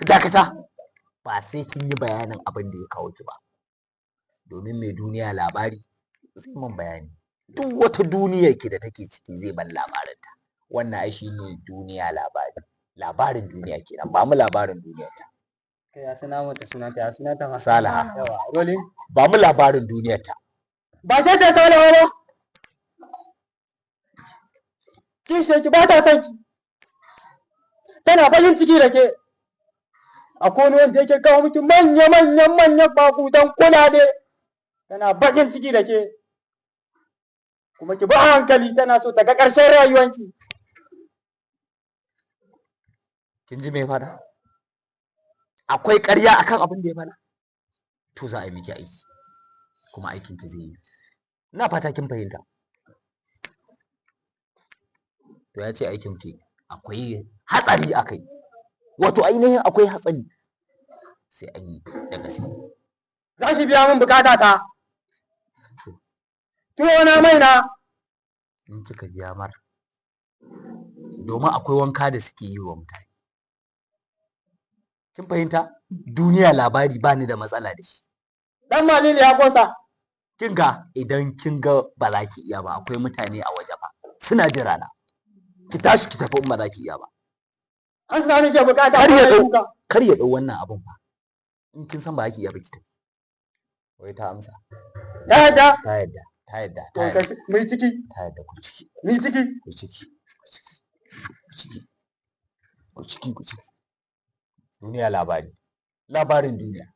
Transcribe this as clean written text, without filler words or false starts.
dakata ba sai kin yi bayanin abin da ya kawo ki ba domin mai duniya labari zai mun bayani duk wata duniyar ki da take ciki zai ban labarinta wannan ai shine duniya labarin duniya kenan ba mu labarin duniyar ta kai ya sana mata sunanta ya sunanta ma Salaha yawa rolling ba mu labarin duniyar ta ba ce ta Salaha ba kishe ki ba ta son ki tana bayin ciki da ke akwai wanda yake kawo miki manyan bakutan kulade tana bakin ciki da ke kuma ki ba hankali tana so ta ga ƙarshen rayuwanki kin ji me fada akwai ƙarya akan abin da ya fada to za a yi miki aiki kuma aikin ki zai yi ina fata kin fahimta to ya ce aikin ki akwai hatsari akai wato ainihin akwai hatsari sai an yi da gaske za ki biya min bukata ta tuwo na mai na in kika biya mar domin akwai wanka da suke yi wa mutane kin fahimta duniya labari bani da matsala da shi dan malili ya kosa kin ga idan kin ga ba za ki iya ba akwai mutane a waje fa suna jira na ki tashi ki tafi in ba za ki iya ba an sa nake bukata kar ya dau wannan abun fa in kin san ba za ki iya ba ki tafi wai ta amsa ta yadda mai ciki ta yadda ku ciki mai ciki ku ciki ku ciki ku ciki duniya labarin duniya